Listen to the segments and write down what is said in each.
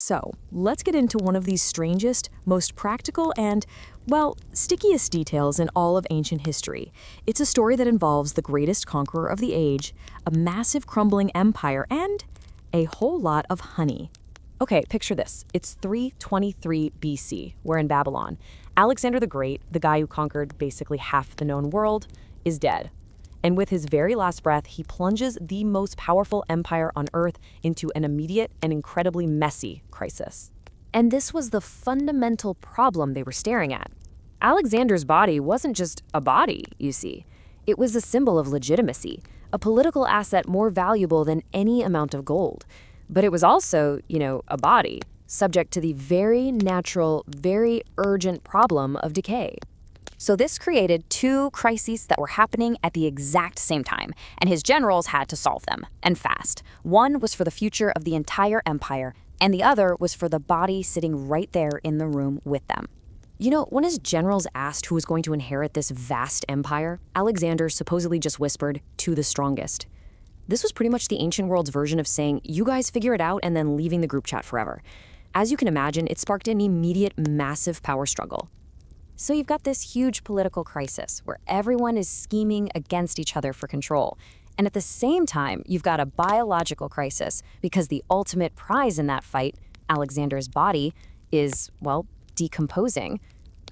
So, let's get into one of these strangest, most practical, and, well, stickiest details in all of ancient history. It's a story that involves the greatest conqueror of the age, a massive crumbling empire, and a whole lot of honey. Okay, picture this. It's 323 BC. We're in Babylon. Alexander the Great, the guy who conquered basically half the known world, is dead. And with his very last breath, he plunges the most powerful empire on Earth into an immediate and incredibly messy crisis. And this was the fundamental problem they were staring at. Alexander's body wasn't just a body, you see. It was a symbol of legitimacy, a political asset more valuable than any amount of gold. But it was also, a body, subject to the very natural, very urgent problem of decay. So this created two crises that were happening at the exact same time, and his generals had to solve them, and fast. One was for the future of the entire empire, and the other was for the body sitting right there in the room with them. When his generals asked who was going to inherit this vast empire, Alexander supposedly just whispered, "To the strongest." This was pretty much the ancient world's version of saying, "You guys figure it out," and then leaving the group chat forever. As you can imagine, it sparked an immediate, massive power struggle. So you've got this huge political crisis where everyone is scheming against each other for control. And at the same time, you've got a biological crisis because the ultimate prize in that fight, Alexander's body, is, decomposing.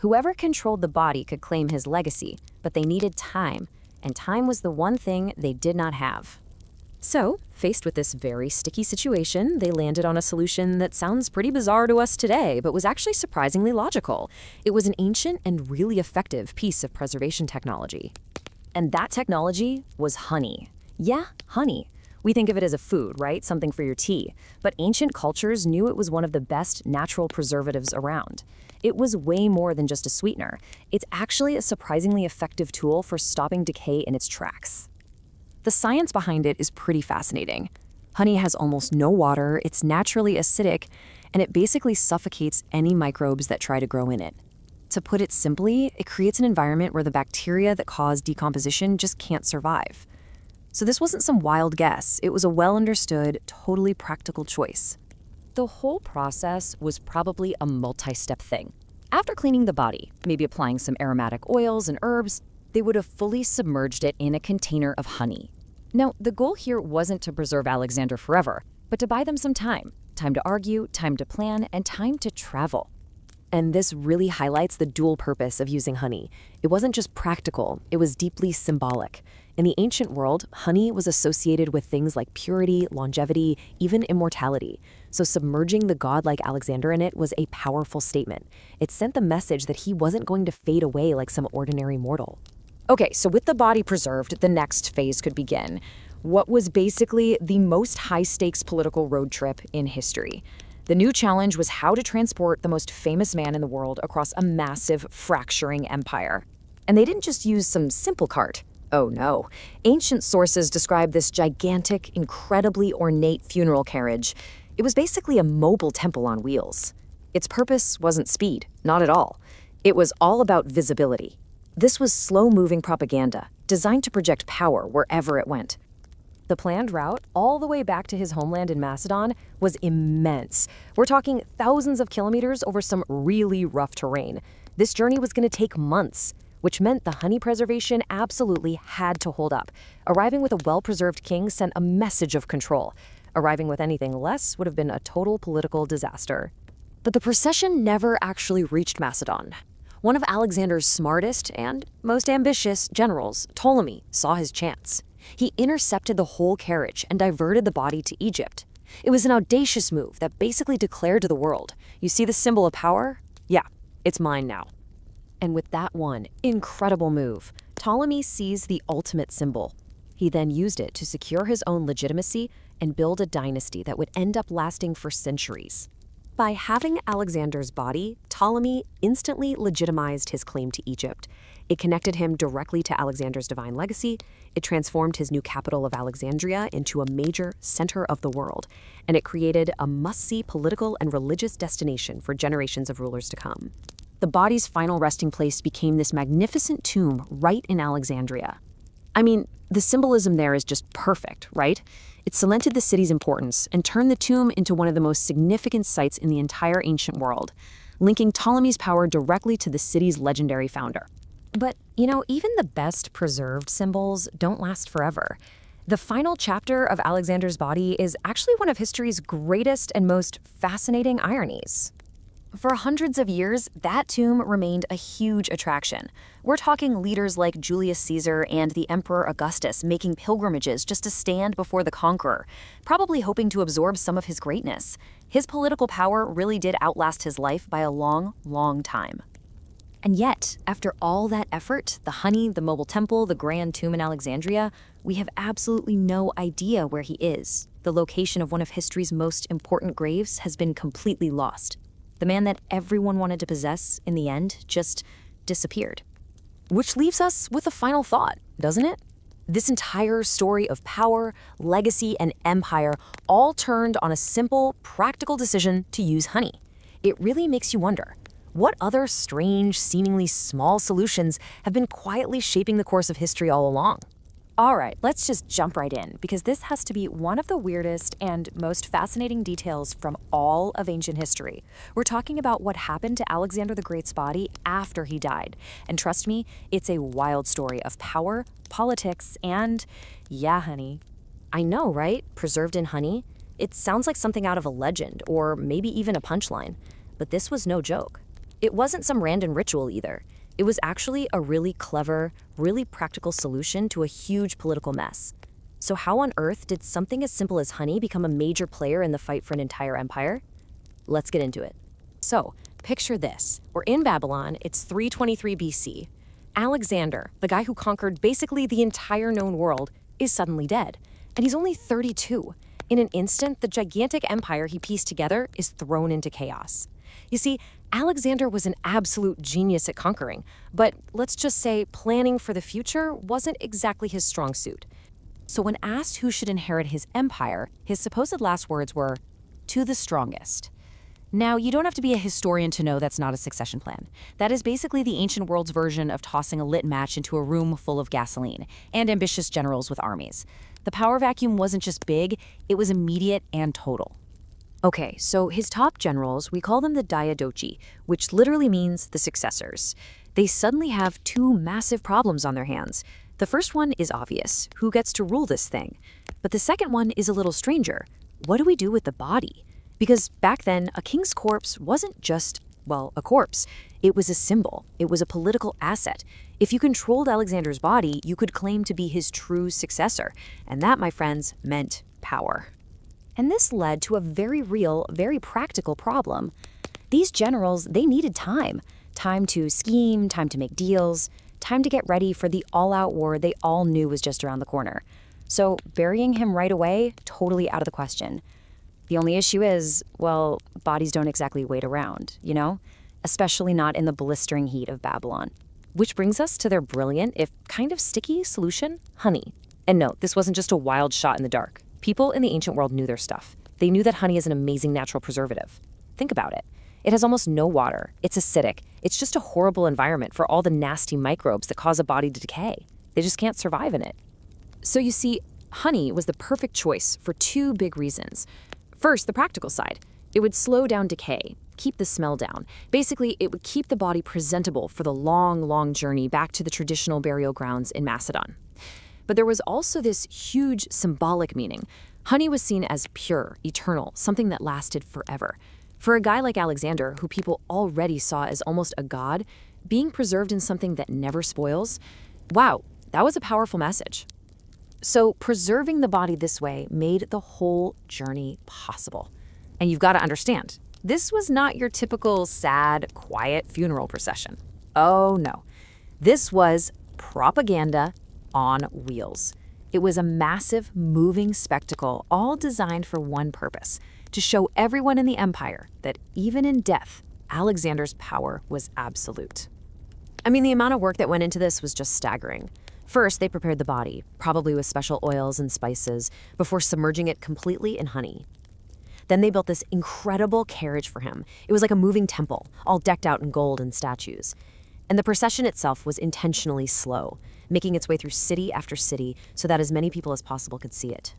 Whoever controlled the body could claim his legacy, but they needed time, and time was the one thing they did not have. So, faced with this very sticky situation, they landed on a solution that sounds pretty bizarre to us today, but was actually surprisingly logical. It was an ancient and really effective piece of preservation technology. And that technology was honey. Yeah, honey. We think of it as a food, right? Something for your tea. But ancient cultures knew it was one of the best natural preservatives around. It was way more than just a sweetener. It's actually a surprisingly effective tool for stopping decay in its tracks. The science behind it is pretty fascinating. Honey has almost no water, it's naturally acidic, and it basically suffocates any microbes that try to grow in it. To put it simply, it creates an environment where the bacteria that cause decomposition just can't survive. So this wasn't some wild guess, it was a well-understood, totally practical choice. The whole process was probably a multi-step thing. After cleaning the body, maybe applying some aromatic oils and herbs, they would have fully submerged it in a container of honey. Now, the goal here wasn't to preserve Alexander forever, but to buy them some time. Time to argue, time to plan, and time to travel. And this really highlights the dual purpose of using honey. It wasn't just practical, it was deeply symbolic. In the ancient world, honey was associated with things like purity, longevity, even immortality. So submerging the god like Alexander in it was a powerful statement. It sent the message that he wasn't going to fade away like some ordinary mortal. Okay, so with the body preserved, the next phase could begin. What was basically the most high-stakes political road trip in history. The new challenge was how to transport the most famous man in the world across a massive, fracturing empire. And they didn't just use some simple cart. Oh no. Ancient sources describe this gigantic, incredibly ornate funeral carriage. It was basically a mobile temple on wheels. Its purpose wasn't speed, not at all. It was all about visibility. This was slow-moving propaganda, designed to project power wherever it went. The planned route, all the way back to his homeland in Macedon, was immense. We're talking thousands of kilometers over some really rough terrain. This journey was going to take months, which meant the honey preservation absolutely had to hold up. Arriving with a well-preserved king sent a message of control. Arriving with anything less would have been a total political disaster. But the procession never actually reached Macedon. One of Alexander's smartest and most ambitious generals, Ptolemy, saw his chance. He intercepted the whole carriage and diverted the body to Egypt. It was an audacious move that basically declared to the world, "You see the symbol of power? Yeah, it's mine now." And with that one incredible move, Ptolemy seized the ultimate symbol. He then used it to secure his own legitimacy and build a dynasty that would end up lasting for centuries. By having Alexander's body, Ptolemy instantly legitimized his claim to Egypt. It connected him directly to Alexander's divine legacy, it transformed his new capital of Alexandria into a major center of the world, and it created a must-see political and religious destination for generations of rulers to come. The body's final resting place became this magnificent tomb right in Alexandria. I mean, the symbolism there is just perfect, right? It cemented the city's importance and turned the tomb into one of the most significant sites in the entire ancient world, linking Ptolemy's power directly to the city's legendary founder. But, even the best preserved symbols don't last forever. The final chapter of Alexander's body is actually one of history's greatest and most fascinating ironies. For hundreds of years, that tomb remained a huge attraction. We're talking leaders like Julius Caesar and the Emperor Augustus making pilgrimages just to stand before the conqueror, probably hoping to absorb some of his greatness. His political power really did outlast his life by a long, long time. And yet, after all that effort, the honey, the mobile temple, the grand tomb in Alexandria, we have absolutely no idea where he is. The location of one of history's most important graves has been completely lost. The man that everyone wanted to possess, in the end, just disappeared. Which leaves us with a final thought, doesn't it? This entire story of power, legacy, and empire all turned on a simple, practical decision to use honey. It really makes you wonder, what other strange, seemingly small solutions have been quietly shaping the course of history all along? All right, let's just jump right in, because this has to be one of the weirdest and most fascinating details from all of ancient history. We're talking about what happened to Alexander the Great's body after he died. And trust me, it's a wild story of power, politics, and, yeah, honey. I know, right? Preserved in honey? It sounds like something out of a legend, or maybe even a punchline. But this was no joke. It wasn't some random ritual either. It was actually a really clever, really practical solution to a huge political mess. So how on earth did something as simple as honey become a major player in the fight for an entire empire? Let's get into it. So, picture this. We're in Babylon, it's 323 BC. Alexander, the guy who conquered basically the entire known world, is suddenly dead. And he's only 32. In an instant, the gigantic empire he pieced together is thrown into chaos. You see, Alexander was an absolute genius at conquering, but let's just say planning for the future wasn't exactly his strong suit. So when asked who should inherit his empire, his supposed last words were, "to the strongest." Now, you don't have to be a historian to know that's not a succession plan. That is basically the ancient world's version of tossing a lit match into a room full of gasoline and ambitious generals with armies. The power vacuum wasn't just big, it was immediate and total. Okay, so his top generals, we call them the Diadochi, which literally means the successors. They suddenly have two massive problems on their hands. The first one is obvious, who gets to rule this thing? But the second one is a little stranger. What do we do with the body? Because back then, a king's corpse wasn't just, a corpse. It was a symbol. It was a political asset. If you controlled Alexander's body, you could claim to be his true successor. And that, my friends, meant power. And this led to a very real, very practical problem. These generals, they needed time. Time to scheme, time to make deals, time to get ready for the all-out war they all knew was just around the corner. So burying him right away, totally out of the question. The only issue is, bodies don't exactly wait around, Especially not in the blistering heat of Babylon. Which brings us to their brilliant, if kind of sticky, solution, honey. And no, this wasn't just a wild shot in the dark. People in the ancient world knew their stuff. They knew that honey is an amazing natural preservative. Think about it. It has almost no water. It's acidic. It's just a horrible environment for all the nasty microbes that cause a body to decay. They just can't survive in it. So you see, honey was the perfect choice for two big reasons. First, the practical side. It would slow down decay, keep the smell down. Basically, it would keep the body presentable for the long, long journey back to the traditional burial grounds in Macedon. But there was also this huge symbolic meaning. Honey was seen as pure, eternal, something that lasted forever. For a guy like Alexander, who people already saw as almost a god, being preserved in something that never spoils, wow, that was a powerful message. So preserving the body this way made the whole journey possible. And you've got to understand, this was not your typical sad, quiet funeral procession. Oh no, this was propaganda on wheels. It was a massive, moving spectacle, all designed for one purpose, to show everyone in the empire that even in death, Alexander's power was absolute. I mean, the amount of work that went into this was just staggering. First, they prepared the body, probably with special oils and spices, before submerging it completely in honey. Then they built this incredible carriage for him. It was like a moving temple, all decked out in gold and statues. And the procession itself was intentionally slow, making its way through city after city so that as many people as possible could see it.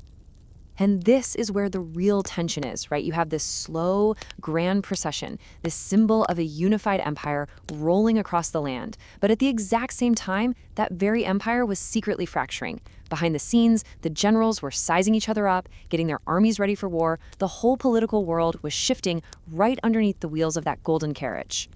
And this is where the real tension is, right? You have this slow, grand procession, this symbol of a unified empire rolling across the land. But at the exact same time, that very empire was secretly fracturing. Behind the scenes, the generals were sizing each other up, getting their armies ready for war. The whole political world was shifting right underneath the wheels of that golden carriage.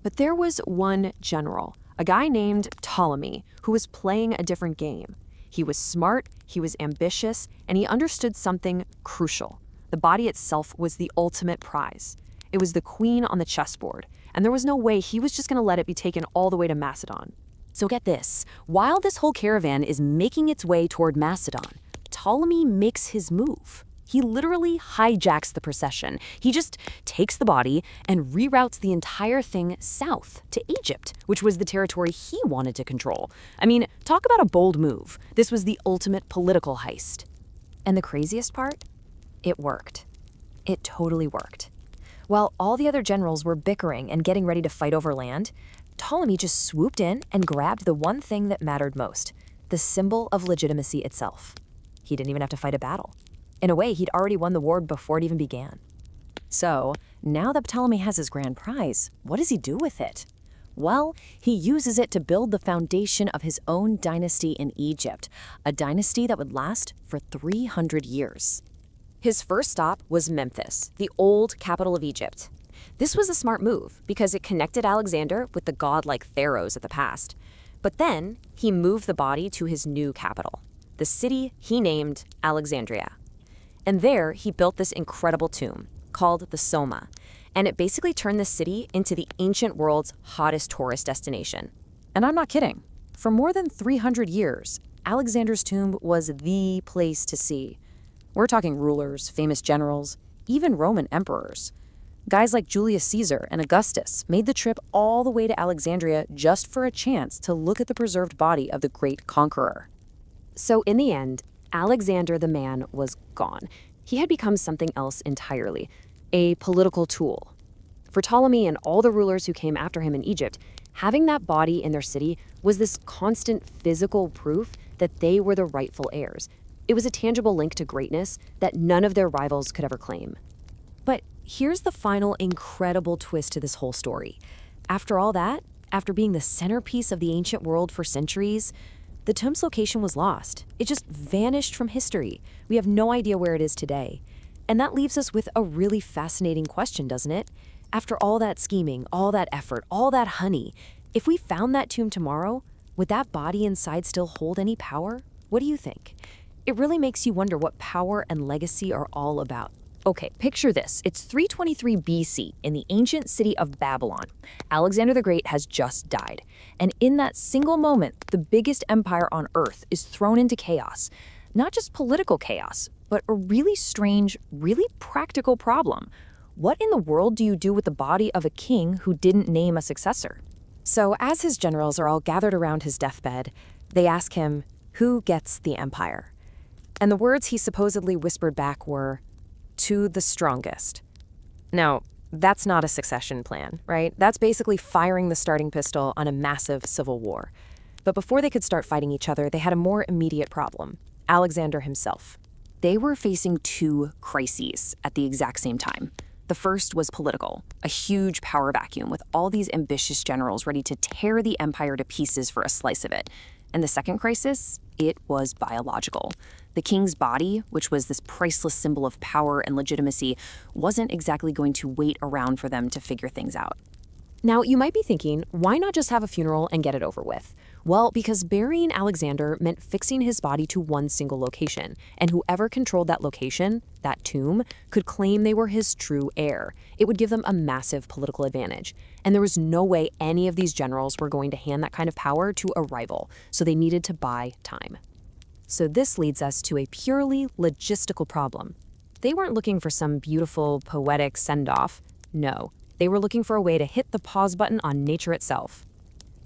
But there was one general, a guy named Ptolemy, who was playing a different game. He was smart, he was ambitious, and he understood something crucial. The body itself was the ultimate prize. It was the queen on the chessboard, and there was no way he was just going to let it be taken all the way to Macedon. So get this, while this whole caravan is making its way toward Macedon, Ptolemy makes his move. He literally hijacks the procession. He just takes the body and reroutes the entire thing south to Egypt, which was the territory he wanted to control. I mean, talk about a bold move. This was the ultimate political heist. And the craziest part? It worked. It totally worked. While all the other generals were bickering and getting ready to fight over land, Ptolemy just swooped in and grabbed the one thing that mattered most, the symbol of legitimacy itself. He didn't even have to fight a battle. In a way, he'd already won the war before it even began. So, now that Ptolemy has his grand prize, what does he do with it? Well, he uses it to build the foundation of his own dynasty in Egypt, a dynasty that would last for 300 years. His first stop was Memphis, the old capital of Egypt. This was a smart move because it connected Alexander with the godlike pharaohs of the past. But then, he moved the body to his new capital, the city he named Alexandria. And there, he built this incredible tomb called the Soma, and it basically turned the city into the ancient world's hottest tourist destination. And I'm not kidding. For more than 300 years, Alexander's tomb was the place to see. We're talking rulers, famous generals, even Roman emperors. Guys like Julius Caesar and Augustus made the trip all the way to Alexandria just for a chance to look at the preserved body of the great conqueror. So in the end, Alexander the man was gone. He had become something else entirely, a political tool. For Ptolemy and all the rulers who came after him in Egypt, having that body in their city was this constant physical proof that they were the rightful heirs. It was a tangible link to greatness that none of their rivals could ever claim. But here's the final incredible twist to this whole story. After all that, after being the centerpiece of the ancient world for centuries, the tomb's location was lost. It just vanished from history. We have no idea where it is today. And that leaves us with a really fascinating question, doesn't it? After all that scheming, all that effort, all that honey, if we found that tomb tomorrow, would that body inside still hold any power? What do you think? It really makes you wonder what power and legacy are all about. Okay, picture this. It's 323 BC in the ancient city of Babylon. Alexander the Great has just died. And in that single moment, the biggest empire on earth is thrown into chaos. Not just political chaos, but a really strange, really practical problem. What in the world do you do with the body of a king who didn't name a successor? So as his generals are all gathered around his deathbed, they ask him, who gets the empire? And the words he supposedly whispered back were, to the strongest. Now, that's not a succession plan, right? That's basically firing the starting pistol on a massive civil war. But before they could start fighting each other, they had a more immediate problem, Alexander himself. They were facing two crises at the exact same time. The first was political, a huge power vacuum with all these ambitious generals ready to tear the empire to pieces for a slice of it. And the second crisis, it was biological. The king's body, which was this priceless symbol of power and legitimacy, wasn't exactly going to wait around for them to figure things out. Now, you might be thinking, why not just have a funeral and get it over with? Well, because burying Alexander meant fixing his body to one single location, and whoever controlled that location, that tomb, could claim they were his true heir. It would give them a massive political advantage. And there was no way any of these generals were going to hand that kind of power to a rival, so they needed to buy time. So this leads us to a purely logistical problem. They weren't looking for some beautiful, poetic send-off. No, they were looking for a way to hit the pause button on nature itself.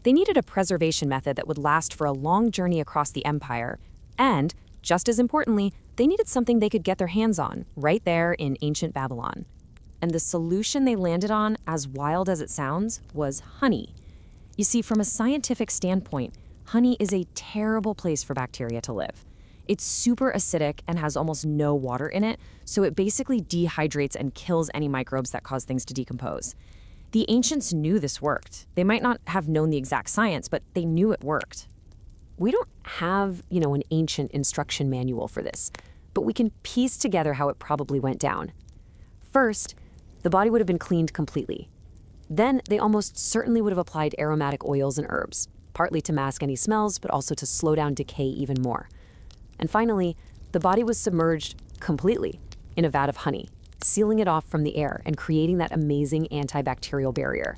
They needed a preservation method that would last for a long journey across the empire, and, just as importantly, they needed something they could get their hands on, right there in ancient Babylon. And the solution they landed on, as wild as it sounds, was honey. You see, from a scientific standpoint, honey is a terrible place for bacteria to live. It's super acidic and has almost no water in it, so it basically dehydrates and kills any microbes that cause things to decompose. The ancients knew this worked. They might not have known the exact science, but they knew it worked. We don't have, an ancient instruction manual for this, but we can piece together how it probably went down. First, the body would have been cleaned completely. Then they almost certainly would have applied aromatic oils and herbs, partly to mask any smells, but also to slow down decay even more. And finally, the body was submerged completely in a vat of honey, sealing it off from the air and creating that amazing antibacterial barrier.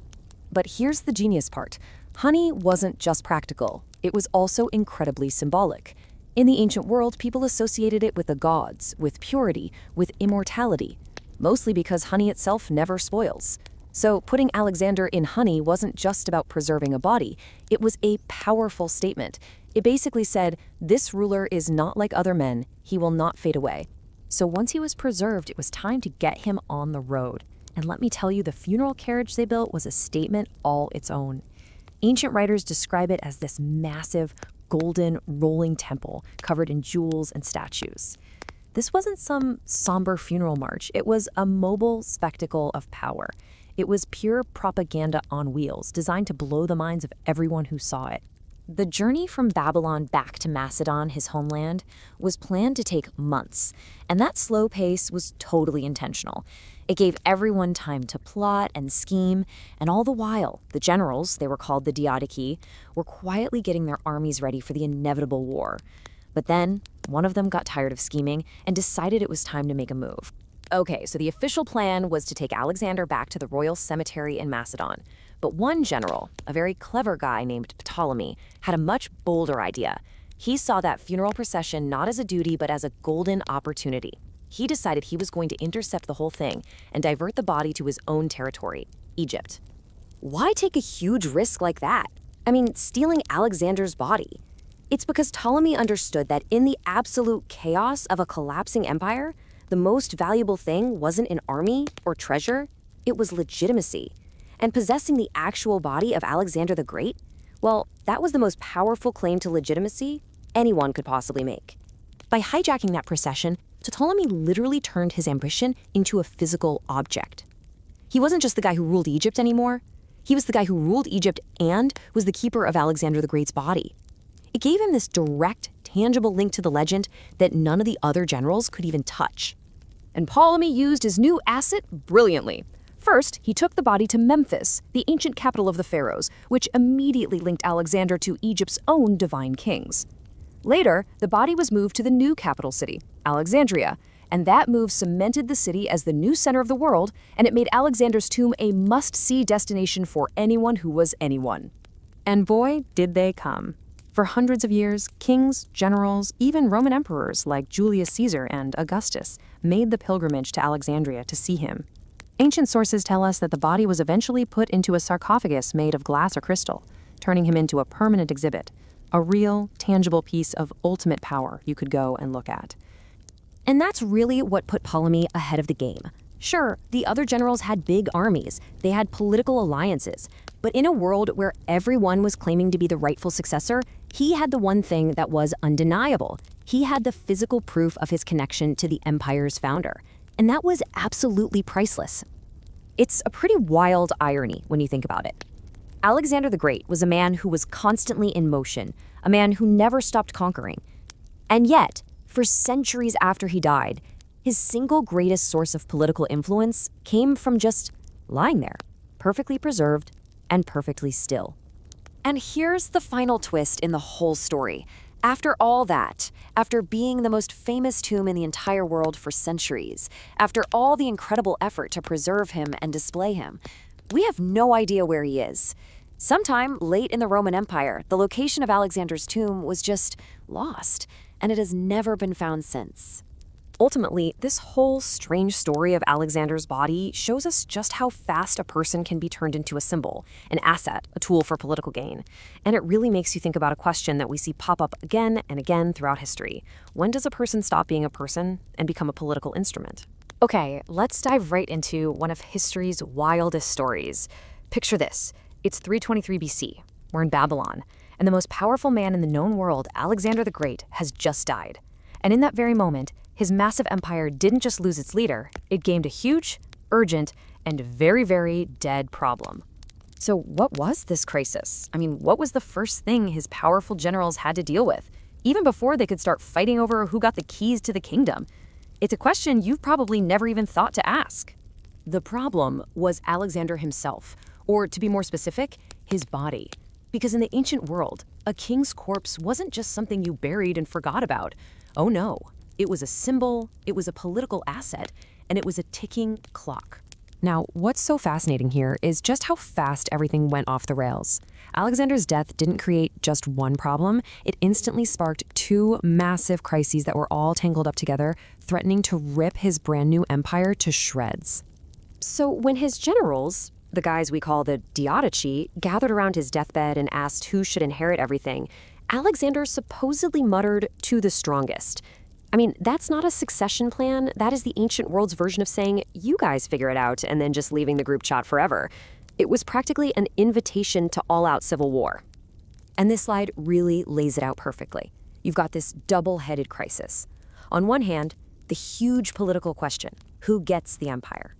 But here's the genius part. Honey wasn't just practical. It was also incredibly symbolic. In the ancient world, people associated it with the gods, with purity, with immortality, mostly because honey itself never spoils. So putting Alexander in honey wasn't just about preserving a body. It was a powerful statement. It basically said, this ruler is not like other men. He will not fade away. So once he was preserved, it was time to get him on the road. And let me tell you, the funeral carriage they built was a statement all its own. Ancient writers describe it as this massive, golden, rolling temple covered in jewels and statues. This wasn't some somber funeral march. It was a mobile spectacle of power. It was pure propaganda on wheels, designed to blow the minds of everyone who saw it. The journey from Babylon back to Macedon, his homeland, was planned to take months, and that slow pace was totally intentional. It gave everyone time to plot and scheme, and all the while, the generals, they were called the Diadochi, were quietly getting their armies ready for the inevitable war. But then, one of them got tired of scheming and decided it was time to make a move. Okay, so the official plan was to take Alexander back to the royal cemetery in Macedon. But one general, a very clever guy named Ptolemy, had a much bolder idea. He saw that funeral procession not as a duty, but as a golden opportunity. He decided he was going to intercept the whole thing and divert the body to his own territory, Egypt. Why take a huge risk like that? I mean, stealing Alexander's body. It's because Ptolemy understood that in the absolute chaos of a collapsing empire, the most valuable thing wasn't an army or treasure, it was legitimacy. And possessing the actual body of Alexander the Great, well, that was the most powerful claim to legitimacy anyone could possibly make. By hijacking that procession, Ptolemy literally turned his ambition into a physical object. He wasn't just the guy who ruled Egypt anymore. He was the guy who ruled Egypt and was the keeper of Alexander the Great's body. It gave him this direct, tangible link to the legend that none of the other generals could even touch. And Ptolemy used his new asset brilliantly. First, he took the body to Memphis, the ancient capital of the pharaohs, which immediately linked Alexander to Egypt's own divine kings. Later, the body was moved to the new capital city, Alexandria, and that move cemented the city as the new center of the world, and it made Alexander's tomb a must-see destination for anyone who was anyone. And boy, did they come. For hundreds of years, kings, generals, even Roman emperors like Julius Caesar and Augustus made the pilgrimage to Alexandria to see him. Ancient sources tell us that the body was eventually put into a sarcophagus made of glass or crystal, turning him into a permanent exhibit, a real, tangible piece of ultimate power you could go and look at. And that's really what put Ptolemy ahead of the game. Sure, the other generals had big armies, they had political alliances, but in a world where everyone was claiming to be the rightful successor, he had the one thing that was undeniable. He had the physical proof of his connection to the empire's founder. And that was absolutely priceless. It's a pretty wild irony when you think about it. Alexander the Great was a man who was constantly in motion, a man who never stopped conquering. And yet, for centuries after he died, his single greatest source of political influence came from just lying there, perfectly preserved and perfectly still. And here's the final twist in the whole story. After all that, after being the most famous tomb in the entire world for centuries, after all the incredible effort to preserve him and display him, we have no idea where he is. Sometime late in the Roman Empire, the location of Alexander's tomb was just lost, and it has never been found since. Ultimately, this whole strange story of Alexander's body shows us just how fast a person can be turned into a symbol, an asset, a tool for political gain. And it really makes you think about a question that we see pop up again and again throughout history. When does a person stop being a person and become a political instrument? Okay, let's dive right into one of history's wildest stories. Picture this. It's 323 BC. We're in Babylon, and the most powerful man in the known world, Alexander the Great, has just died. And in that very moment, his massive empire didn't just lose its leader, it gained a huge, urgent, and very, very dead problem. So what was this crisis? I mean, what was the first thing his powerful generals had to deal with, even before they could start fighting over who got the keys to the kingdom? It's a question you've probably never even thought to ask. The problem was Alexander himself, or to be more specific, his body. Because in the ancient world, a king's corpse wasn't just something you buried and forgot about. Oh no, it was a symbol, it was a political asset, and it was a ticking clock. Now, what's so fascinating here is just how fast everything went off the rails. Alexander's death didn't create just one problem, it instantly sparked two massive crises that were all tangled up together, threatening to rip his brand new empire to shreds. So when his generals, the guys we call the Diadochi, gathered around his deathbed and asked who should inherit everything, Alexander supposedly muttered, "to the strongest." I mean, that's not a succession plan. That is the ancient world's version of saying, you guys figure it out, and then just leaving the group chat forever. It was practically an invitation to all-out civil war. And this slide really lays it out perfectly. You've got this double-headed crisis. On one hand, the huge political question, who gets the empire?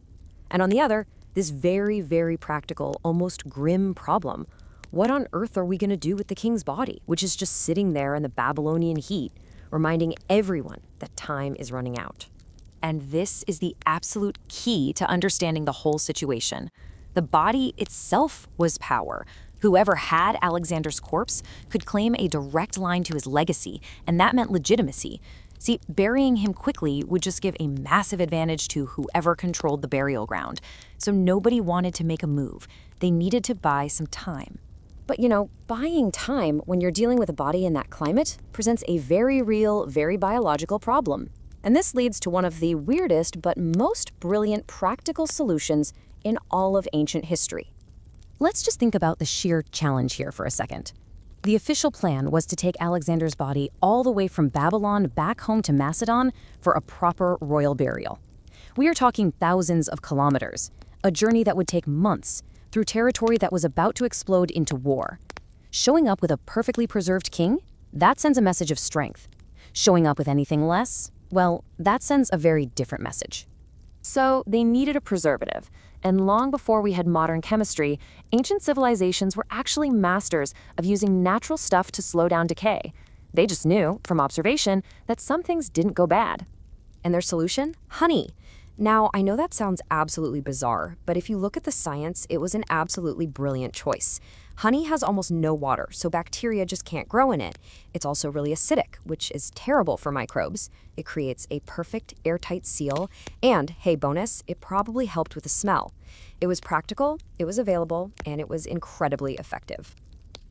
And on the other, this very, very practical, almost grim problem. What on earth are we going to do with the king's body, which is just sitting there in the Babylonian heat, reminding everyone that time is running out? And this is the absolute key to understanding the whole situation. The body itself was power. Whoever had Alexander's corpse could claim a direct line to his legacy, and that meant legitimacy. See, burying him quickly would just give a massive advantage to whoever controlled the burial ground. So nobody wanted to make a move. They needed to buy some time. But buying time when you're dealing with a body in that climate presents a very real, very biological problem. And this leads to one of the weirdest but most brilliant practical solutions in all of ancient history. Let's just think about the sheer challenge here for a second. The official plan was to take Alexander's body all the way from Babylon back home to Macedon for a proper royal burial. We are talking thousands of kilometers, a journey that would take months, through territory that was about to explode into war. Showing up with a perfectly preserved king? That sends a message of strength. Showing up with anything less? Well, that sends a very different message. So they needed a preservative, and long before we had modern chemistry, ancient civilizations were actually masters of using natural stuff to slow down decay. They just knew, from observation, that some things didn't go bad. And their solution? Honey. Now, I know that sounds absolutely bizarre, but if you look at the science, it was an absolutely brilliant choice. Honey has almost no water, so bacteria just can't grow in it. It's also really acidic, which is terrible for microbes. It creates a perfect airtight seal, and, hey bonus, it probably helped with the smell. It was practical, it was available, and it was incredibly effective.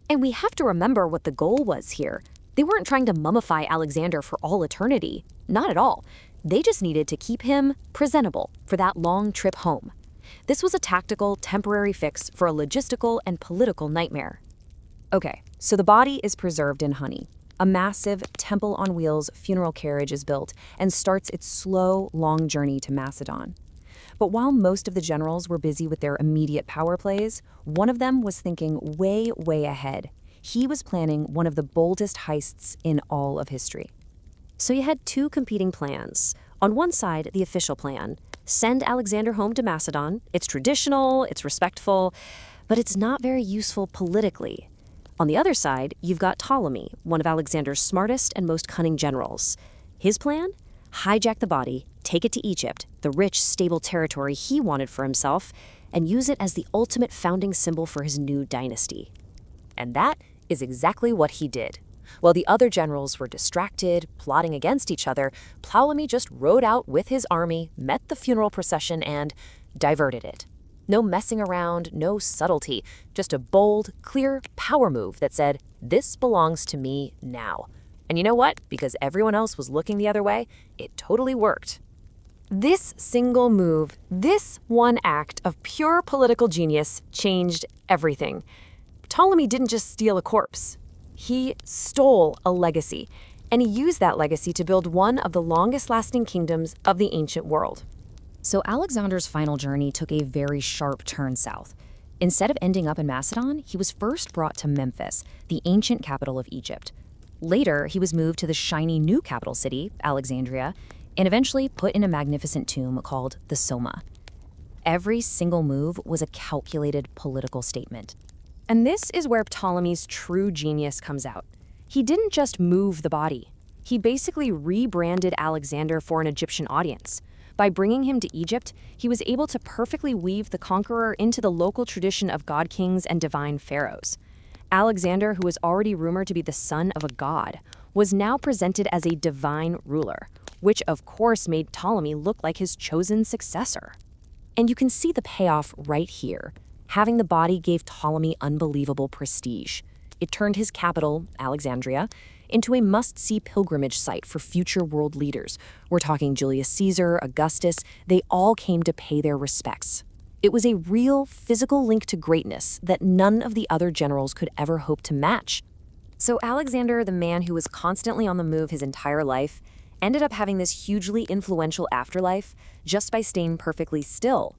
And we have to remember what the goal was here. They weren't trying to mummify Alexander for all eternity. Not at all. They just needed to keep him presentable for that long trip home. This was a tactical, temporary fix for a logistical and political nightmare. Okay, so the body is preserved in honey. A massive temple on wheels funeral carriage is built and starts its slow, long journey to Macedon. But while most of the generals were busy with their immediate power plays, one of them was thinking way, way ahead. He was planning one of the boldest heists in all of history. So you had two competing plans. On one side, the official plan. Send Alexander home to Macedon. It's traditional, it's respectful, but it's not very useful politically. On the other side, you've got Ptolemy, one of Alexander's smartest and most cunning generals. His plan? Hijack the body, take it to Egypt, the rich, stable territory he wanted for himself, and use it as the ultimate founding symbol for his new dynasty. And that is exactly what he did. While the other generals were distracted, plotting against each other, Ptolemy just rode out with his army, met the funeral procession, and diverted it. No messing around, no subtlety, just a bold, clear power move that said, "This belongs to me now." And you know what? Because everyone else was looking the other way, it totally worked. This single move, this one act of pure political genius changed everything. Ptolemy didn't just steal a corpse. He stole a legacy, and he used that legacy to build one of the longest-lasting kingdoms of the ancient world. So Alexander's final journey took a very sharp turn south. Instead of ending up in Macedon, he was first brought to Memphis, the ancient capital of Egypt. Later, he was moved to the shiny new capital city, Alexandria, and eventually put in a magnificent tomb called the Soma. Every single move was a calculated political statement. And this is where Ptolemy's true genius comes out. He didn't just move the body. He basically rebranded Alexander for an Egyptian audience. By bringing him to Egypt, he was able to perfectly weave the conqueror into the local tradition of god kings and divine pharaohs. Alexander, who was already rumored to be the son of a god, was now presented as a divine ruler, which of course made Ptolemy look like his chosen successor. And you can see the payoff right here. Having the body gave Ptolemy unbelievable prestige. It turned his capital, Alexandria, into a must-see pilgrimage site for future world leaders. We're talking Julius Caesar, Augustus, they all came to pay their respects. It was a real physical link to greatness that none of the other generals could ever hope to match. So Alexander, the man who was constantly on the move his entire life, ended up having this hugely influential afterlife just by staying perfectly still.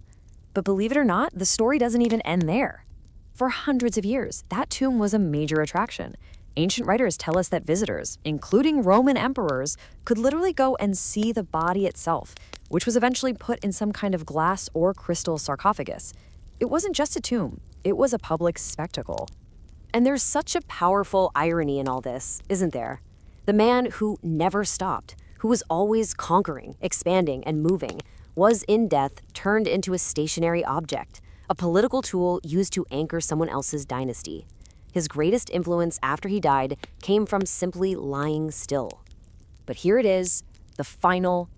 But believe it or not, the story doesn't even end there. For hundreds of years, that tomb was a major attraction. Ancient writers tell us that visitors, including Roman emperors, could literally go and see the body itself, which was eventually put in some kind of glass or crystal sarcophagus. It wasn't just a tomb, it was a public spectacle. And there's such a powerful irony in all this, isn't there? The man who never stopped, who was always conquering, expanding, and moving, was in death turned into a stationary object, a political tool used to anchor someone else's dynasty. His greatest influence after he died came from simply lying still. But here it is, the final,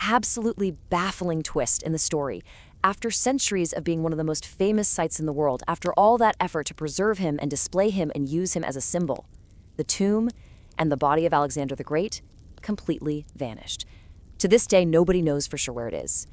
absolutely baffling twist in the story. After centuries of being one of the most famous sites in the world, after all that effort to preserve him and display him and use him as a symbol, the tomb and the body of Alexander the Great completely vanished. To this day, nobody knows for sure where it is.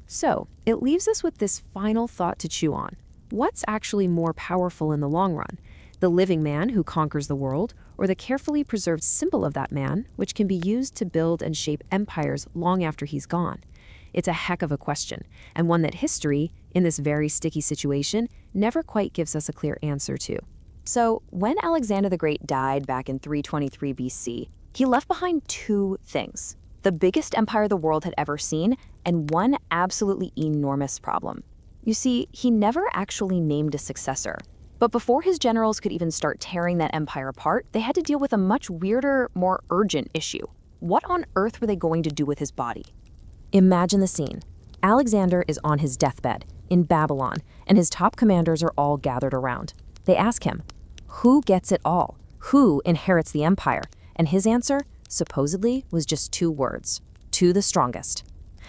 So, it leaves us with this final thought to chew on. What's actually more powerful in the long run? The living man who conquers the world, or the carefully preserved symbol of that man, which can be used to build and shape empires long after he's gone? It's a heck of a question, and one that history, in this very sticky situation, never quite gives us a clear answer to. So, when Alexander the Great died back in 323 BC, he left behind two things: the biggest empire the world had ever seen, and one absolutely enormous problem. You see, he never actually named a successor. But before his generals could even start tearing that empire apart, they had to deal with a much weirder, more urgent issue. What on earth were they going to do with his body? Imagine the scene. Alexander is on his deathbed in Babylon, and his top commanders are all gathered around. They ask him, who gets it all? Who inherits the empire? And his answer, supposedly, was just two words: to the strongest.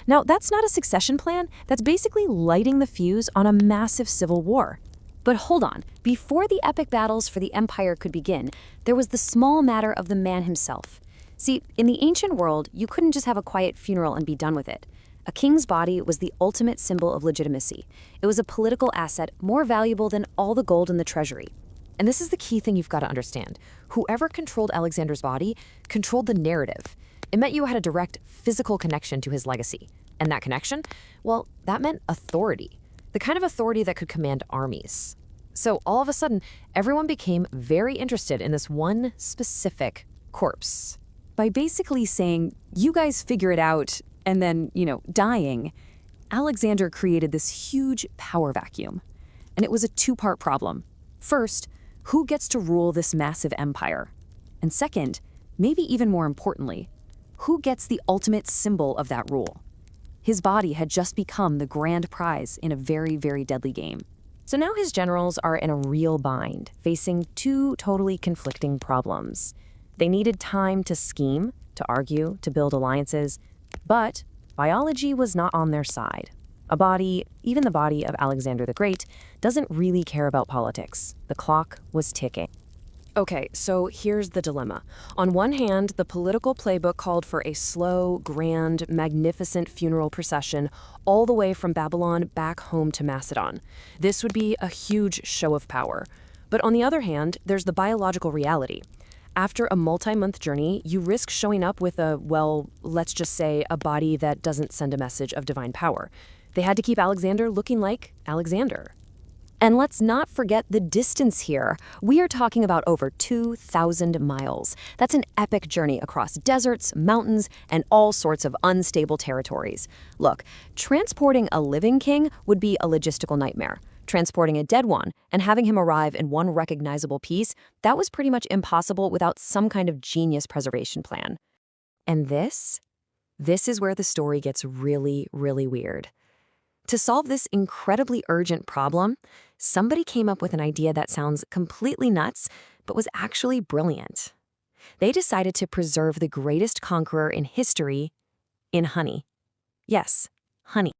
Now, that's not a succession plan. That's basically lighting the fuse on a massive civil war. But hold on, before the epic battles for the empire could begin, there was the small matter of the man himself. See, in the ancient world, you couldn't just have a quiet funeral and be done with it. A king's body was the ultimate symbol of legitimacy. It was a political asset more valuable than all the gold in the treasury. And this is the key thing you've got to understand. Whoever controlled Alexander's body controlled the narrative. It meant you had a direct physical connection to his legacy. And that connection, well, that meant authority. The kind of authority that could command armies. So all of a sudden, everyone became very interested in this one specific corpse. By basically saying, you guys figure it out, and then, dying, Alexander created this huge power vacuum. And it was a two-part problem. First, who gets to rule this massive empire? And second, maybe even more importantly, who gets the ultimate symbol of that rule? His body had just become the grand prize in a very, very deadly game. So now his generals are in a real bind, facing two totally conflicting problems. They needed time to scheme, to argue, to build alliances, but biology was not on their side. A body, even the body of Alexander the Great, doesn't really care about politics. The clock was ticking. Okay, so here's the dilemma. On one hand, the political playbook called for a slow, grand, magnificent funeral procession all the way from Babylon back home to Macedon. This would be a huge show of power. But on the other hand, there's the biological reality. After a multi-month journey, you risk showing up with let's just say, a body that doesn't send a message of divine power. They had to keep Alexander looking like Alexander. And let's not forget the distance here. We are talking about over 2,000 miles. That's an epic journey across deserts, mountains, and all sorts of unstable territories. Look, transporting a living king would be a logistical nightmare. Transporting a dead one and having him arrive in one recognizable piece, that was pretty much impossible without some kind of genius preservation plan. And this is where the story gets really, really weird. To solve this incredibly urgent problem, somebody came up with an idea that sounds completely nuts, but was actually brilliant. They decided to preserve the greatest conqueror in history in honey. Yes, honey.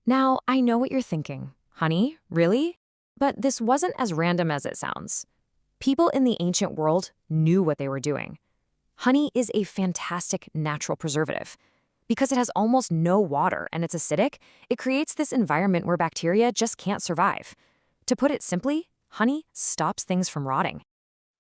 Now, I know what you're thinking. Honey? Really? But this wasn't as random as it sounds. People in the ancient world knew what they were doing. Honey is a fantastic natural preservative. Because it has almost no water and it's acidic, it creates this environment where bacteria just can't survive. To put it simply, honey stops things from rotting.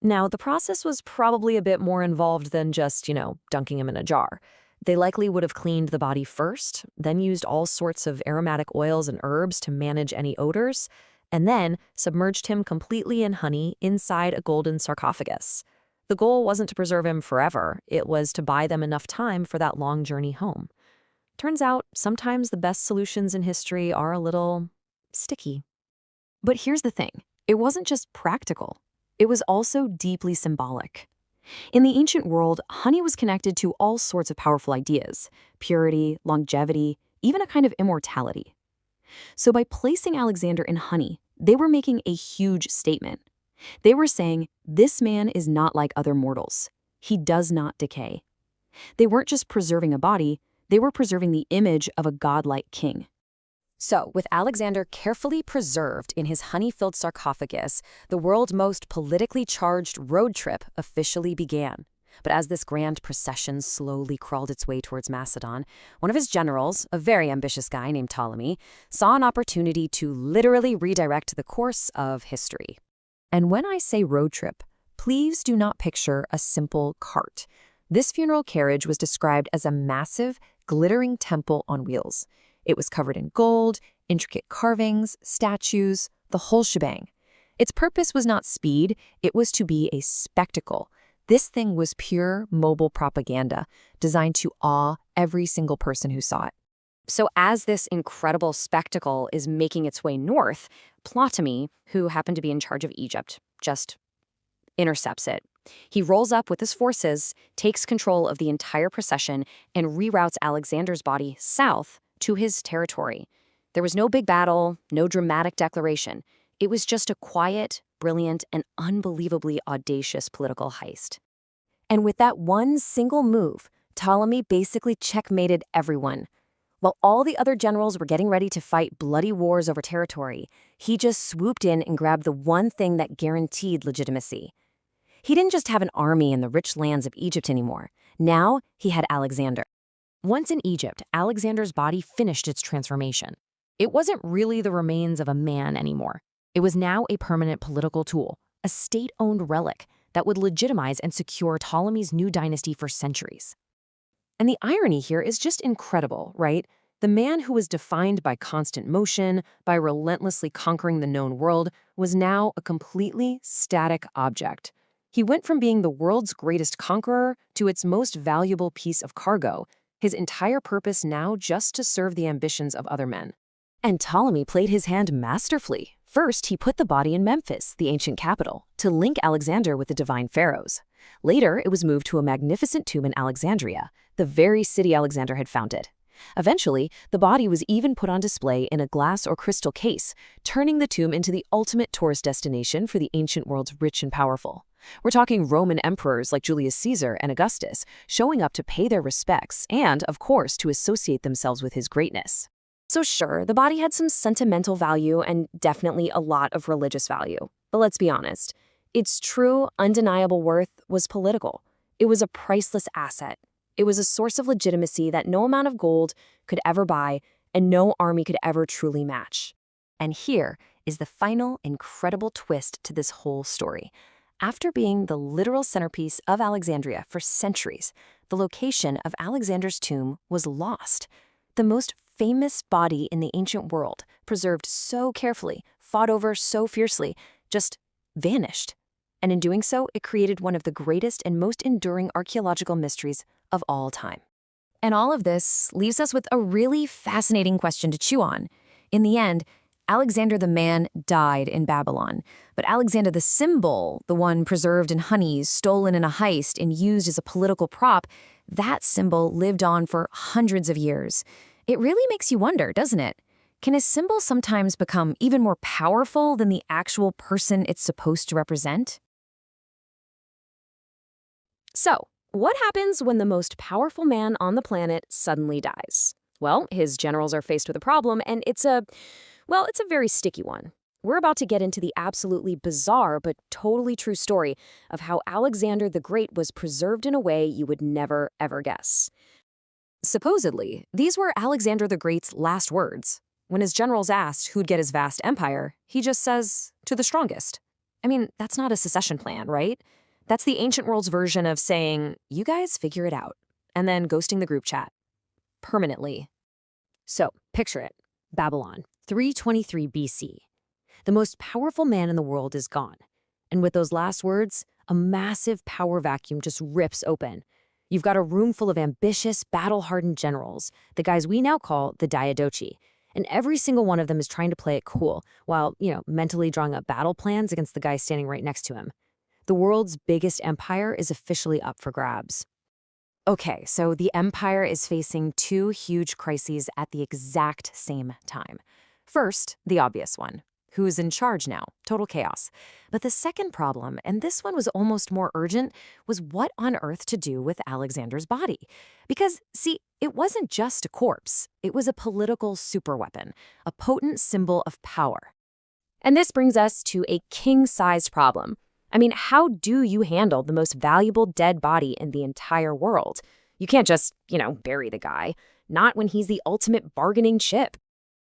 Now, the process was probably a bit more involved than just, dunking him in a jar. They likely would have cleaned the body first, then used all sorts of aromatic oils and herbs to manage any odors, and then submerged him completely in honey inside a golden sarcophagus. The goal wasn't to preserve him forever, it was to buy them enough time for that long journey home. Turns out, sometimes the best solutions in history are a little sticky. But here's the thing, it wasn't just practical, it was also deeply symbolic. In the ancient world, honey was connected to all sorts of powerful ideas: purity, longevity, even a kind of immortality. So by placing Alexander in honey, they were making a huge statement. They were saying, this man is not like other mortals. He does not decay. They weren't just preserving a body, they were preserving the image of a godlike king. So, with Alexander carefully preserved in his honey-filled sarcophagus, the world's most politically charged road trip officially began. But as this grand procession slowly crawled its way towards Macedon, one of his generals, a very ambitious guy named Ptolemy, saw an opportunity to literally redirect the course of history. And when I say road trip, please do not picture a simple cart. This funeral carriage was described as a massive, glittering temple on wheels. It was covered in gold, intricate carvings, statues, the whole shebang. Its purpose was not speed, it was to be a spectacle. This thing was pure mobile propaganda, designed to awe every single person who saw it. So as this incredible spectacle is making its way north, Ptolemy, who happened to be in charge of Egypt, just intercepts it. He rolls up with his forces, takes control of the entire procession, and reroutes Alexander's body south to his territory. There was no big battle, no dramatic declaration. It was just a quiet, brilliant, and unbelievably audacious political heist. And with that one single move, Ptolemy basically checkmated everyone. While all the other generals were getting ready to fight bloody wars over territory, he just swooped in and grabbed the one thing that guaranteed legitimacy. He didn't just have an army in the rich lands of Egypt anymore. Now, he had Alexander. Once in Egypt, Alexander's body finished its transformation. It wasn't really the remains of a man anymore. It was now a permanent political tool, a state-owned relic that would legitimize and secure Ptolemy's new dynasty for centuries. And the irony here is just incredible, right? The man who was defined by constant motion, by relentlessly conquering the known world, was now a completely static object. He went from being the world's greatest conqueror to its most valuable piece of cargo, his entire purpose now just to serve the ambitions of other men. And Ptolemy played his hand masterfully. First, he put the body in Memphis, the ancient capital, to link Alexander with the divine pharaohs. Later, it was moved to a magnificent tomb in Alexandria, the very city Alexander had founded. Eventually, the body was even put on display in a glass or crystal case, turning the tomb into the ultimate tourist destination for the ancient world's rich and powerful. We're talking Roman emperors like Julius Caesar and Augustus, showing up to pay their respects and, of course, to associate themselves with his greatness. So sure, the body had some sentimental value and definitely a lot of religious value. But let's be honest, its true, undeniable worth was political. It was a priceless asset. It was a source of legitimacy that no amount of gold could ever buy and no army could ever truly match. And here is the final incredible twist to this whole story. After being the literal centerpiece of Alexandria for centuries, the location of Alexander's tomb was lost. The most famous body in the ancient world, preserved so carefully, fought over so fiercely, just vanished. And in doing so, it created one of the greatest and most enduring archaeological mysteries of all time. And all of this leaves us with a really fascinating question to chew on. In the end, Alexander the man died in Babylon, but Alexander the symbol, the one preserved in honeys, stolen in a heist, and used as a political prop, that symbol lived on for hundreds of years. It really makes you wonder, doesn't it? Can a symbol sometimes become even more powerful than the actual person it's supposed to represent? So, what happens when the most powerful man on the planet suddenly dies? Well, his generals are faced with a problem, and it's a very sticky one. We're about to get into the absolutely bizarre but totally true story of how Alexander the Great was preserved in a way you would never, ever guess. Supposedly, these were Alexander the Great's last words. When his generals asked who'd get his vast empire, he just says, "To the strongest." I mean, that's not a secession plan, right? That's the ancient world's version of saying, "You guys figure it out," and then ghosting the group chat. Permanently. So, picture it. Babylon, 323 BC. The most powerful man in the world is gone. And with those last words, a massive power vacuum just rips open. You've got a room full of ambitious, battle-hardened generals, the guys we now call the Diadochi. And every single one of them is trying to play it cool, while, mentally drawing up battle plans against the guy standing right next to him. The world's biggest empire is officially up for grabs. Okay, so the empire is facing two huge crises at the exact same time. First, the obvious one. Who's in charge now? Total chaos. But the second problem, and this one was almost more urgent, was what on earth to do with Alexander's body. Because, see, it wasn't just a corpse. It was a political superweapon, a potent symbol of power. And this brings us to a king-sized problem. I mean, how do you handle the most valuable dead body in the entire world? You can't just, bury the guy. Not when he's the ultimate bargaining chip.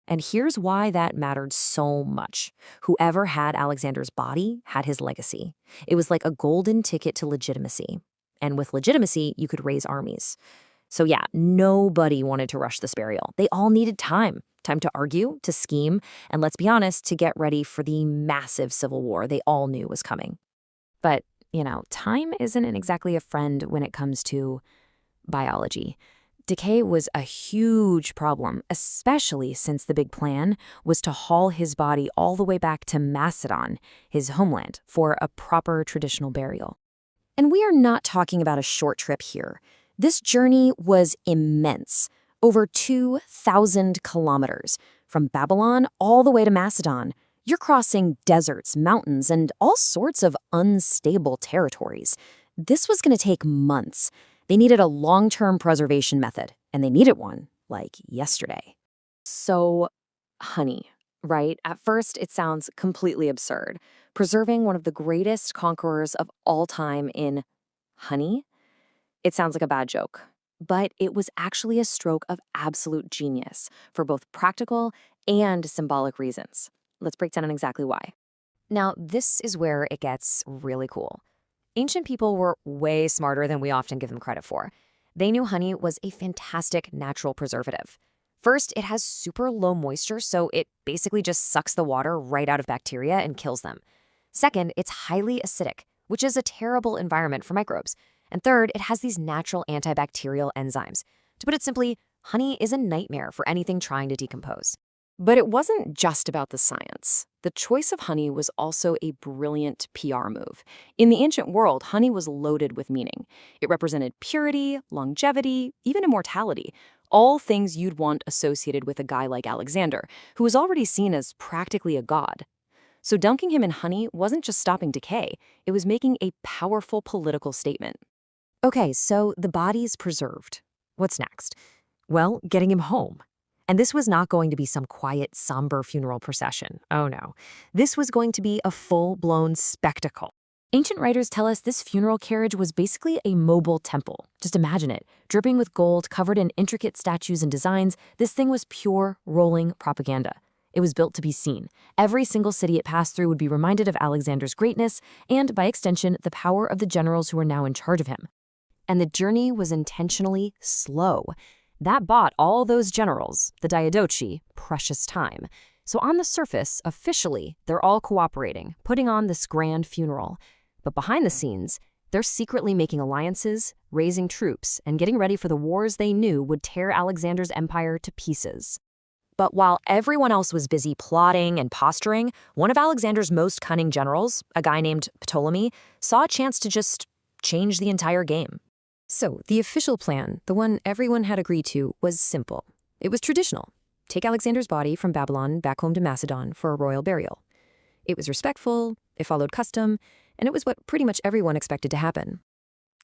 And here's why that mattered so much. Whoever had Alexander's body had his legacy. It was like a golden ticket to legitimacy. And with legitimacy, you could raise armies. So yeah, nobody wanted to rush this burial. They all needed time. Time to argue, to scheme, and let's be honest, to get ready for the massive civil war they all knew was coming. But, time isn't exactly a friend when it comes to biology. Decay was a huge problem, especially since the big plan was to haul his body all the way back to Macedon, his homeland, for a proper traditional burial. And we are not talking about a short trip here. This journey was immense, over 2,000 kilometers, from Babylon all the way to Macedon. You're crossing deserts, mountains, and all sorts of unstable territories. This was going to take months. They needed a long-term preservation method, and they needed one, like yesterday. So, honey, right? At first, it sounds completely absurd. Preserving one of the greatest conquerors of all time in honey? It sounds like a bad joke. But it was actually a stroke of absolute genius for both practical and symbolic reasons. Let's break down exactly why. Now, this is where it gets really cool. Ancient people were way smarter than we often give them credit for. They knew honey was a fantastic natural preservative. First, it has super low moisture, so it basically just sucks the water right out of bacteria and kills them. Second, it's highly acidic, which is a terrible environment for microbes. And third, it has these natural antibacterial enzymes. To put it simply, honey is a nightmare for anything trying to decompose. But it wasn't just about the science. The choice of honey was also a brilliant PR move. In the ancient world, honey was loaded with meaning. It represented purity, longevity, even immortality, all things you'd want associated with a guy like Alexander, who was already seen as practically a god. So dunking him in honey wasn't just stopping decay, it was making a powerful political statement. Okay, so the body's preserved. What's next? Well, getting him home. And this was not going to be some quiet, somber funeral procession. Oh no. This was going to be a full-blown spectacle. Ancient writers tell us this funeral carriage was basically a mobile temple. Just imagine it. Dripping with gold, covered in intricate statues and designs, this thing was pure, rolling propaganda. It was built to be seen. Every single city it passed through would be reminded of Alexander's greatness and, by extension, the power of the generals who were now in charge of him. And the journey was intentionally slow. That bought all those generals, the Diadochi, precious time. So on the surface, officially, they're all cooperating, putting on this grand funeral. But behind the scenes, they're secretly making alliances, raising troops, and getting ready for the wars they knew would tear Alexander's empire to pieces. But while everyone else was busy plotting and posturing, one of Alexander's most cunning generals, a guy named Ptolemy, saw a chance to just change the entire game. So the official plan, the one everyone had agreed to, was simple. It was traditional. Take Alexander's body from Babylon back home to Macedon for a royal burial. It was respectful, it followed custom, and it was what pretty much everyone expected to happen.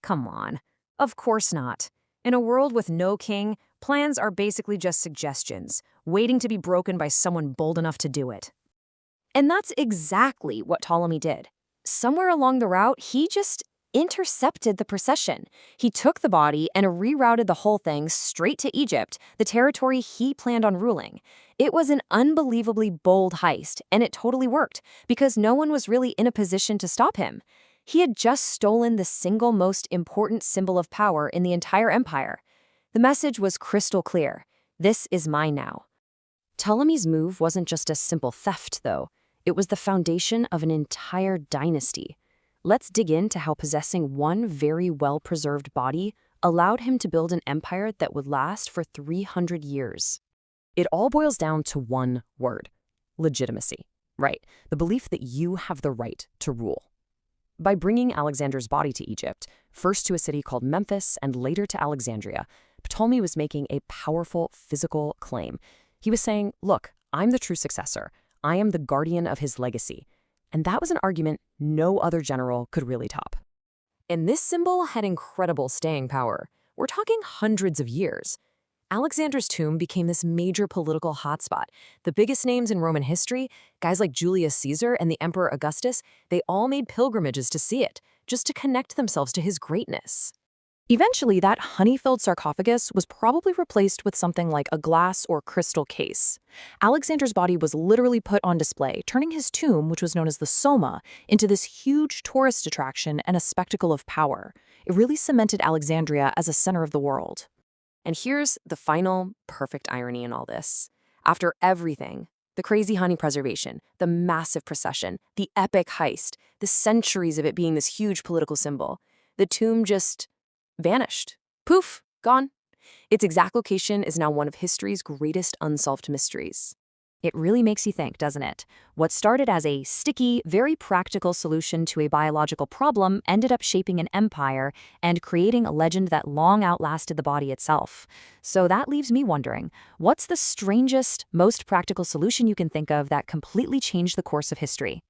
Come on. Of course not. In a world with no king, plans are basically just suggestions, waiting to be broken by someone bold enough to do it. And that's exactly what Ptolemy did. Somewhere along the route, he just intercepted the procession. He took the body and rerouted the whole thing straight to Egypt, the territory he planned on ruling. It was an unbelievably bold heist, and it totally worked, because no one was really in a position to stop him. He had just stolen the single most important symbol of power in the entire empire. The message was crystal clear. This is mine now. Ptolemy's move wasn't just a simple theft, though. It was the foundation of an entire dynasty. Let's dig into how possessing one very well-preserved body allowed him to build an empire that would last for 300 years. It all boils down to one word: legitimacy. Right, the belief that you have the right to rule. By bringing Alexander's body to Egypt, first to a city called Memphis and later to Alexandria, Ptolemy was making a powerful physical claim. He was saying, look, I'm the true successor. I am the guardian of his legacy. And that was an argument no other general could really top. And this symbol had incredible staying power. We're talking hundreds of years. Alexander's tomb became this major political hotspot. The biggest names in Roman history, guys like Julius Caesar and the Emperor Augustus, they all made pilgrimages to see it, just to connect themselves to his greatness. Eventually, that honey-filled sarcophagus was probably replaced with something like a glass or crystal case. Alexander's body was literally put on display, turning his tomb, which was known as the Soma, into this huge tourist attraction and a spectacle of power. It really cemented Alexandria as a center of the world. And here's the final perfect irony in all this. After everything, the crazy honey preservation, the massive procession, the epic heist, the centuries of it being this huge political symbol, the tomb just vanished. Poof, gone. Its exact location is now one of history's greatest unsolved mysteries. It really makes you think, doesn't it? What started as a sticky, very practical solution to a biological problem ended up shaping an empire and creating a legend that long outlasted the body itself. So that leaves me wondering, what's the strangest, most practical solution you can think of that completely changed the course of history?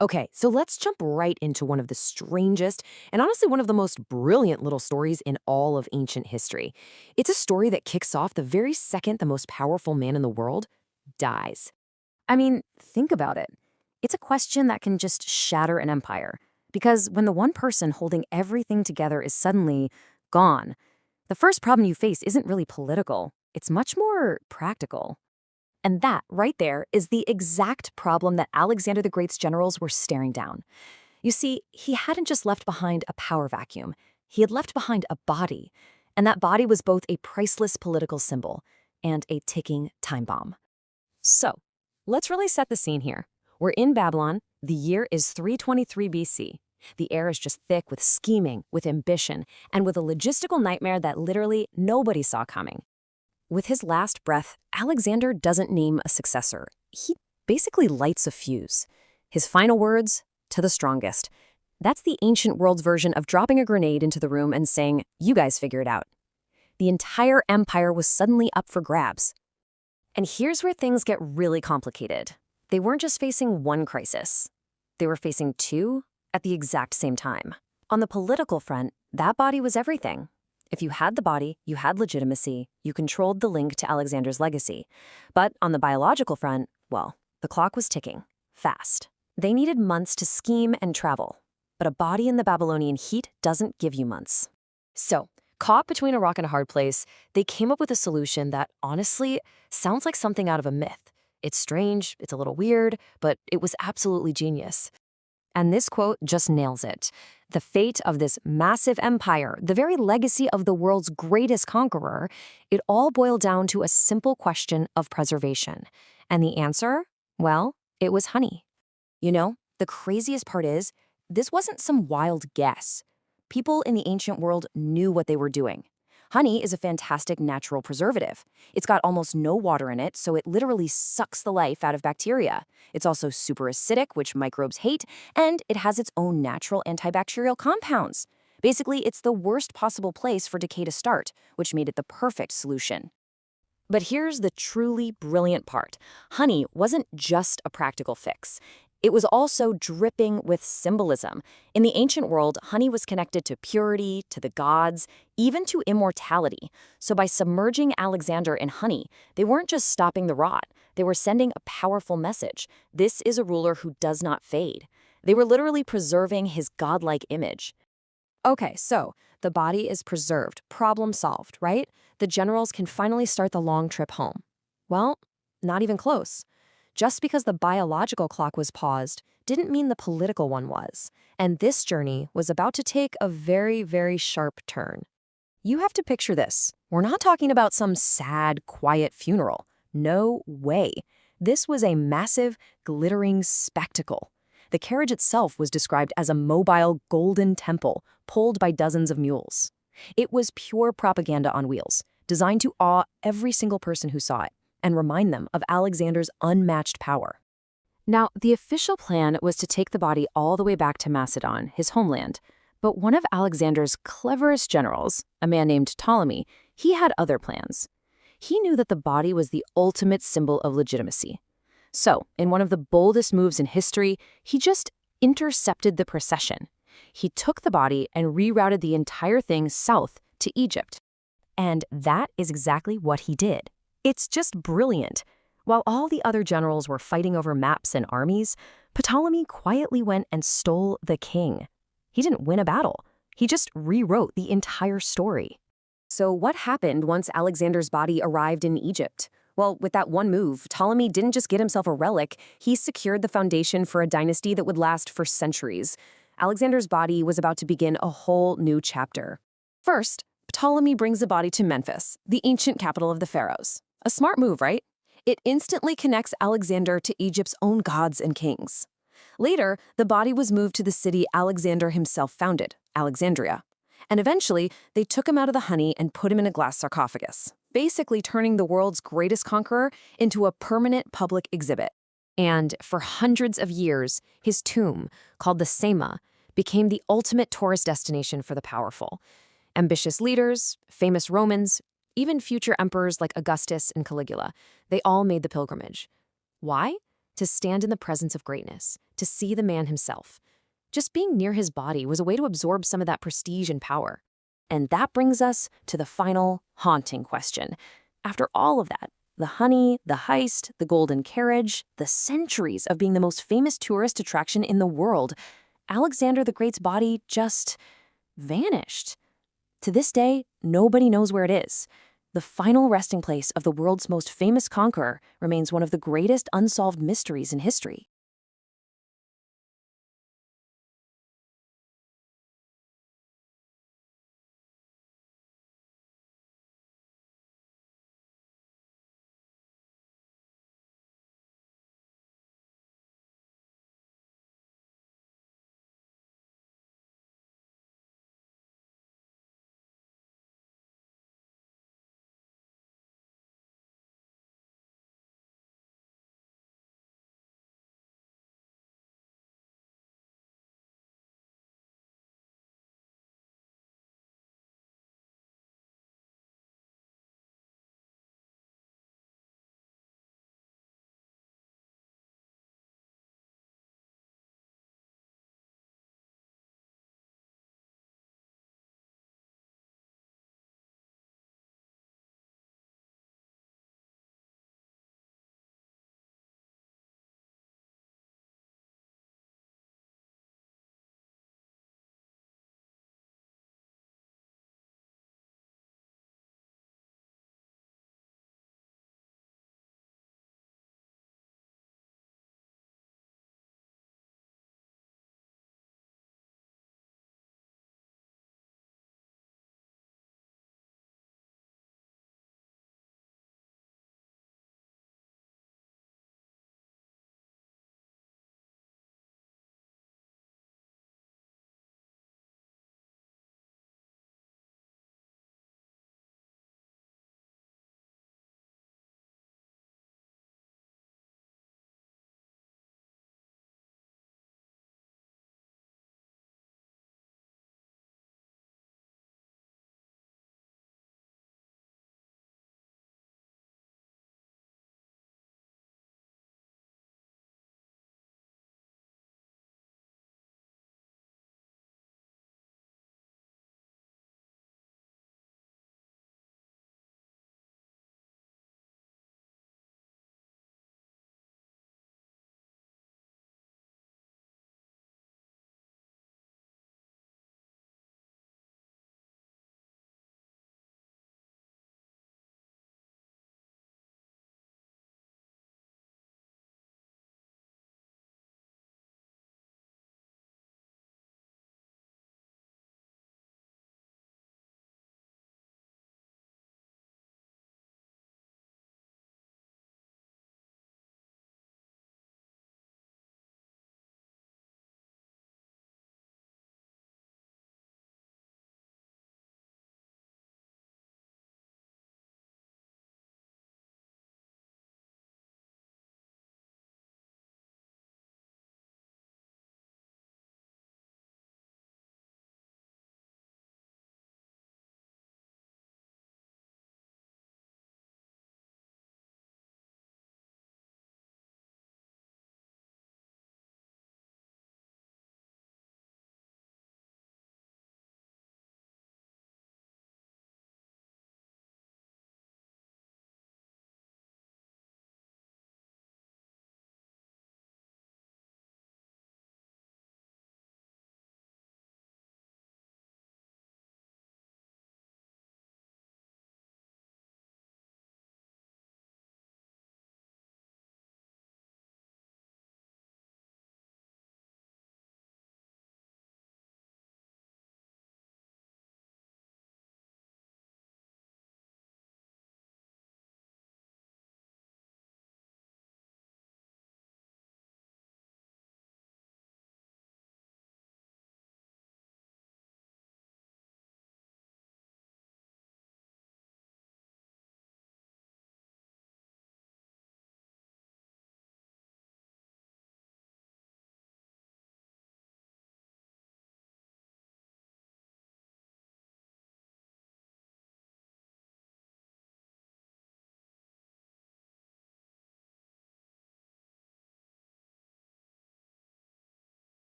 Okay, so let's jump right into one of the strangest and honestly one of the most brilliant little stories in all of ancient history. It's a story that kicks off the very second the most powerful man in the world dies. I mean, think about it. It's a question that can just shatter an empire. Because when the one person holding everything together is suddenly gone, the first problem you face isn't really political. It's much more practical. And that, right there, is the exact problem that Alexander the Great's generals were staring down. You see, he hadn't just left behind a power vacuum. He had left behind a body. And that body was both a priceless political symbol and a ticking time bomb. So, let's really set the scene here. We're in Babylon. The year is 323 BC. The air is just thick with scheming, with ambition, and with a logistical nightmare that literally nobody saw coming. With his last breath, Alexander doesn't name a successor. He basically lights a fuse. His final words, "To the strongest." That's the ancient world's version of dropping a grenade into the room and saying, "You guys figure it out." The entire empire was suddenly up for grabs. And here's where things get really complicated. They weren't just facing one crisis. They were facing two at the exact same time. On the political front, that body was everything. If you had the body, you had legitimacy, you controlled the link to Alexander's legacy. But on the biological front, well, the clock was ticking, fast. They needed months to scheme and travel. But a body in the Babylonian heat doesn't give you months. So, caught between a rock and a hard place, they came up with a solution that honestly sounds like something out of a myth. It's strange, it's a little weird, but it was absolutely genius. And this quote just nails it. The fate of this massive empire, the very legacy of the world's greatest conqueror, it all boiled down to a simple question of preservation. And the answer? Well, it was honey. You know, the craziest part is, this wasn't some wild guess. People in the ancient world knew what they were doing. Honey is a fantastic natural preservative. It's got almost no water in it, so it literally sucks the life out of bacteria. It's also super acidic, which microbes hate, and it has its own natural antibacterial compounds. Basically, it's the worst possible place for decay to start, which made it the perfect solution. But here's the truly brilliant part. Honey wasn't just a practical fix. It was also dripping with symbolism. In the ancient world, honey was connected to purity, to the gods, even to immortality. So by submerging Alexander in honey, they weren't just stopping the rot. They were sending a powerful message. This is a ruler who does not fade. They were literally preserving his godlike image. Okay, so the body is preserved, problem solved, right? The generals can finally start the long trip home. Well, not even close. Just because the biological clock was paused didn't mean the political one was. And this journey was about to take a very, very sharp turn. You have to picture this. We're not talking about some sad, quiet funeral. No way. This was a massive, glittering spectacle. The carriage itself was described as a mobile golden temple pulled by dozens of mules. It was pure propaganda on wheels, designed to awe every single person who saw it and remind them of Alexander's unmatched power. Now, the official plan was to take the body all the way back to Macedon, his homeland. But one of Alexander's cleverest generals, a man named Ptolemy, he had other plans. He knew that the body was the ultimate symbol of legitimacy. So, in one of the boldest moves in history, he just intercepted the procession. He took the body and rerouted the entire thing south to Egypt. And that is exactly what he did. It's just brilliant. While all the other generals were fighting over maps and armies, Ptolemy quietly went and stole the king. He didn't win a battle. He just rewrote the entire story. So what happened once Alexander's body arrived in Egypt? Well, with that one move, Ptolemy didn't just get himself a relic, he secured the foundation for a dynasty that would last for centuries. Alexander's body was about to begin a whole new chapter. First, Ptolemy brings the body to Memphis, the ancient capital of the pharaohs. A smart move, right? It instantly connects Alexander to Egypt's own gods and kings. Later, the body was moved to the city Alexander himself founded, Alexandria. And eventually, they took him out of the honey and put him in a glass sarcophagus, basically turning the world's greatest conqueror into a permanent public exhibit. And for hundreds of years, his tomb, called the Sema, became the ultimate tourist destination for the powerful. Ambitious leaders, famous Romans, even future emperors like Augustus and Caligula, they all made the pilgrimage. Why? To stand in the presence of greatness, to see the man himself. Just being near his body was a way to absorb some of that prestige and power. And that brings us to the final, haunting question. After all of that, the honey, the heist, the golden carriage, the centuries of being the most famous tourist attraction in the world, Alexander the Great's body just vanished. To this day, nobody knows where it is. The final resting place of the world's most famous conqueror remains one of the greatest unsolved mysteries in history.